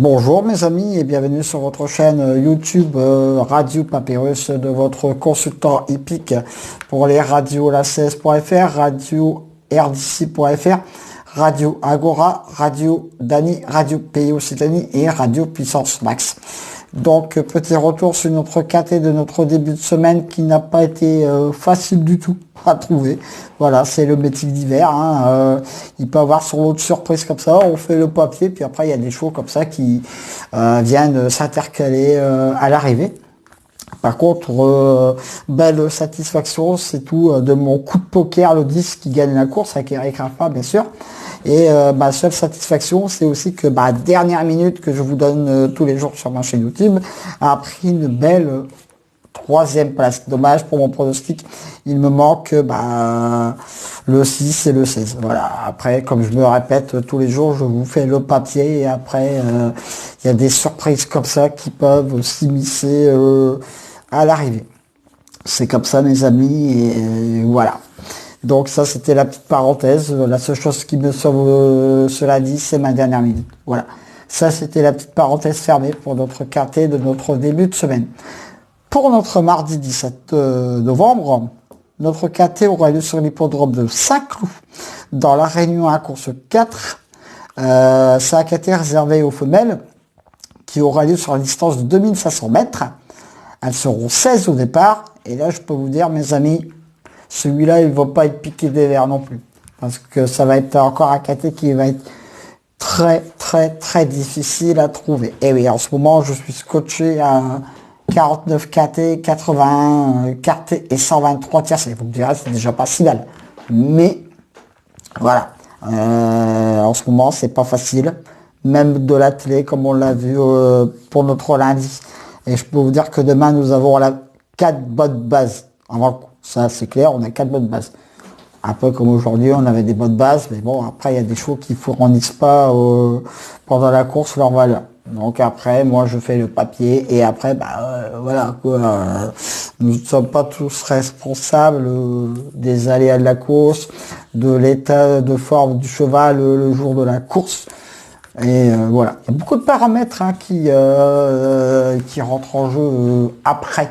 Bonjour mes amis et bienvenue sur votre chaîne YouTube Radio Papyrus de votre consultant hippique pour les radios la16.fr, radio rdc.fr, radio Agora, radio Dani, radio Pays Occitanie et radio Puissance Max. Donc petit retour sur notre KT de notre début de semaine qui n'a pas été facile du tout à trouver. Voilà, c'est le métier d'hiver. Il peut y avoir sur l'autre surprise comme ça, on fait le papier, puis après il y a des chevaux comme ça qui viennent s'intercaler à l'arrivée. Par contre, belle satisfaction, c'est tout de mon coup de poker, le 10 qui gagne la course avec Eric Rafa, bien sûr. Et ma seule satisfaction, c'est aussi que dernière minute que je vous donne tous les jours sur ma chaîne YouTube a pris une belle troisième place. Dommage pour mon pronostic, il me manque le 6 et le 16. Voilà. Après, comme je me répète tous les jours, je vous fais le papier et après, il y a des surprises comme ça qui peuvent s'immiscer à l'arrivée. C'est comme ça, mes amis, et voilà. Donc ça, c'était la petite parenthèse. La seule chose qui me sauve cela dit, c'est ma dernière minute. Voilà. Ça, c'était la petite parenthèse fermée pour notre KT de notre début de semaine. Pour notre mardi 17 novembre, notre KT aura lieu sur l'hippodrome de Saint-Cloud, dans la Réunion à course 4. C'est un KT réservé aux femelles, qui aura lieu sur la distance de 2500 mètres. Elles seront 16 au départ. Et là, je peux vous dire, mes amis, celui-là, il ne va pas être piqué des verres non plus. Parce que ça va être encore un KT qui va être très difficile à trouver. Et oui, en ce moment, je suis scotché à 49 KT, 81 KT et 123 tiercés. Vous me direz, c'est déjà pas si mal. Mais, voilà. En ce moment, c'est pas facile. Même de la télé, comme on l'a vu pour notre lundi. Et je peux vous dire que demain, nous avons 4 bonnes bases. Ça, c'est clair, on a 4 bonnes bases. Un peu comme aujourd'hui, on avait des bonnes bases. Mais bon, après, il y a des chevaux qui ne fournissent pas pendant la course leur valeur. Donc après, moi, je fais le papier. Et après, voilà, quoi. Nous ne sommes pas tous responsables des aléas de la course, de l'état de forme du cheval le jour de la course. Et voilà, il y a beaucoup de paramètres qui rentrent en jeu après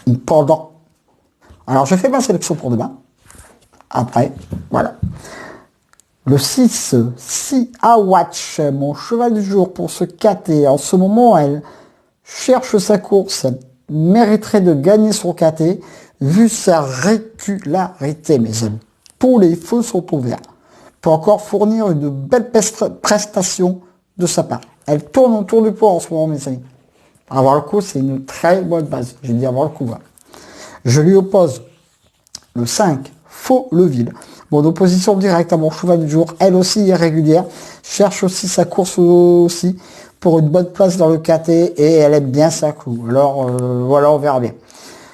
ou pendant. Alors, je fais ma sélection pour demain. Après, voilà. Le 6, Si A Watch, mon cheval du jour pour ce KT. En ce moment, elle cherche sa course, mériterait de gagner son KT, vu sa régularité, mes amis. Tous les feux sont ouverts. Peut encore fournir une belle prestation de sa part. Elle tourne autour du pot en ce moment, mes amis. Avoir le coup, c'est une très bonne base. J'ai dit avoir le coup. Je lui oppose le 5, Faux-le-Ville. Mon opposition directe à mon cheval du jour, elle aussi est régulière. Cherche aussi sa course aussi pour une bonne place dans le KT et elle aime bien sa clou. Alors voilà, on verra bien.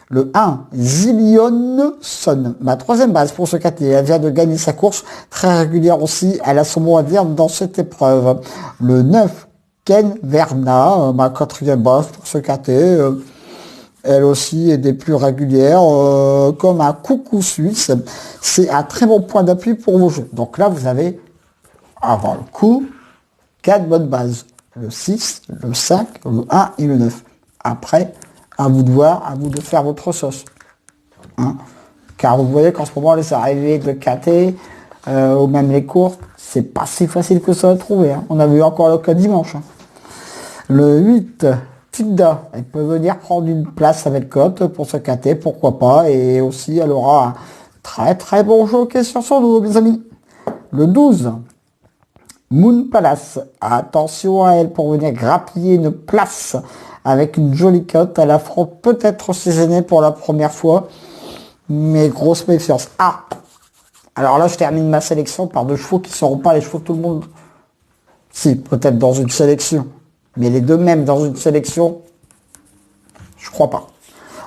Le 1, Zillion Son, ma troisième base pour ce KT. Elle vient de gagner sa course, très régulière aussi. Elle a son mot à dire dans cette épreuve. Le 9, Ken Verna, ma quatrième base pour ce KT. Elle aussi est des plus régulières, comme un coucou suisse. C'est un très bon point d'appui pour vos jeux. Donc là, vous avez, avant le coup, 4 bonnes bases. Le 6, le 5, le 1 et le 9. Après, à vous de voir, à vous de faire votre sauce. Car vous voyez qu'en ce moment, les arrivées de KT, ou même les courses, c'est pas si facile que ça à trouver. On a vu encore le cas dimanche. Le 8, Tilda, elle peut venir prendre une place avec cote pour ce KT, pourquoi pas. Et aussi, elle aura un très bon jockey sur son dos, mes amis. Le 12, Moon Palace. Attention à elle pour venir grappiller une place avec une jolie cote. Elle affronte peut-être ses aînés pour la première fois. Mais grosse méfiance. Alors là, je termine ma sélection par 2 chevaux qui ne seront pas les chevaux de tout le monde. Si, peut-être dans une sélection. Mais les deux mêmes dans une sélection, je crois pas.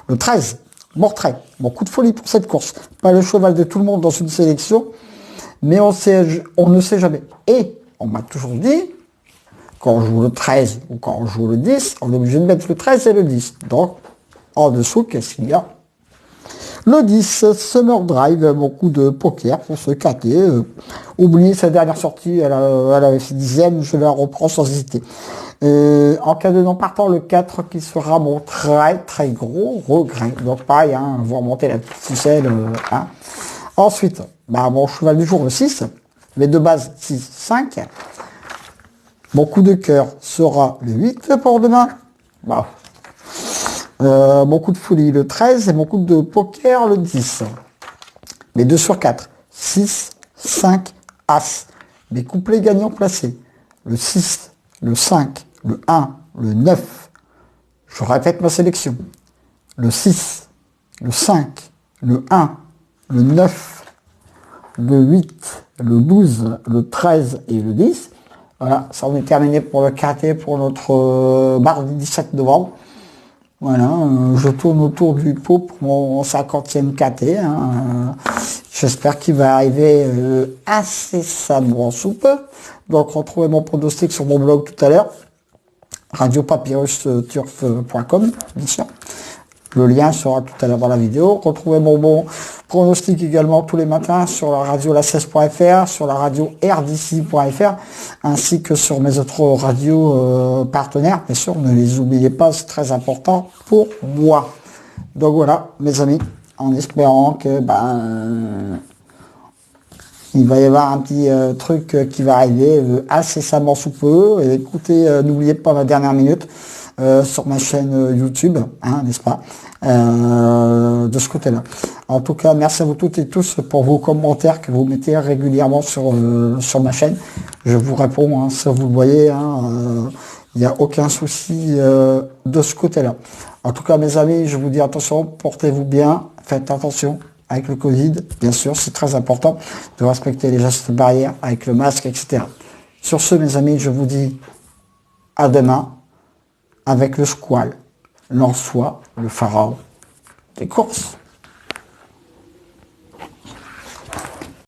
Le 13, Mortrait. Bon, coup de folie pour cette course. Pas le cheval de tout le monde dans une sélection. Mais on ne sait jamais. Et on m'a toujours dit, quand on joue le 13 ou quand on joue le 10, on est obligé de mettre le 13 et le 10. Donc, en dessous, qu'est-ce qu'il y a? Le 10, Summer Drive, beaucoup de poker pour ce KT. oubliez sa dernière sortie, elle avait fait 10e, je la reprends sans hésiter. En cas de non partant, le 4 qui sera mon très très gros regret. Donc pareil, hein, vous remontez la petite ficelle. Hein. Ensuite, mon cheval du jour, le 6. Les deux bases, 6, 5. Mon coup de cœur sera le 8 pour demain. Mon coup de folie, le 13. Et mon coup de poker, le 10. Mes 2 sur 4. 6, 5, As. Mes couplets gagnants placés. Le 6, le 5, le 1, le 9. Je répète ma sélection. Le 6, le 5, le 1, le 9, le 8, le 12, le 13 et le 10. Voilà, ça en est terminé pour le KT pour notre mardi 17 novembre. Voilà, je tourne autour du pot pour mon 50e KT. Hein. J'espère qu'il va arriver incessamment sous peu. Donc retrouvez mon pronostic sur mon blog tout à l'heure. radiopapyrusturf.com, bien sûr. Le lien sera tout à l'heure dans la vidéo. Retrouvez mon bon pronostic également tous les matins sur la radio la16.fr, sur la radio rdc.fr, ainsi que sur mes autres radios partenaires. Bien sûr, ne les oubliez pas, c'est très important pour moi. Donc voilà, mes amis, en espérant que il va y avoir un petit truc qui va arriver incessamment sous peu. Et écoutez, n'oubliez pas ma dernière minute sur ma chaîne YouTube, hein, n'est-ce pas, de ce côté-là. En tout cas, merci à vous toutes et tous pour vos commentaires que vous mettez régulièrement sur ma chaîne. Je vous réponds, hein, ça vous le voyez, hein, il n'y a aucun souci de ce côté-là. En tout cas, mes amis, je vous dis attention, portez-vous bien, faites attention avec le Covid, bien sûr, c'est très important de respecter les gestes barrières avec le masque, etc. Sur ce, mes amis, je vous dis à demain avec le squal, l'ansois, le pharaon des courses.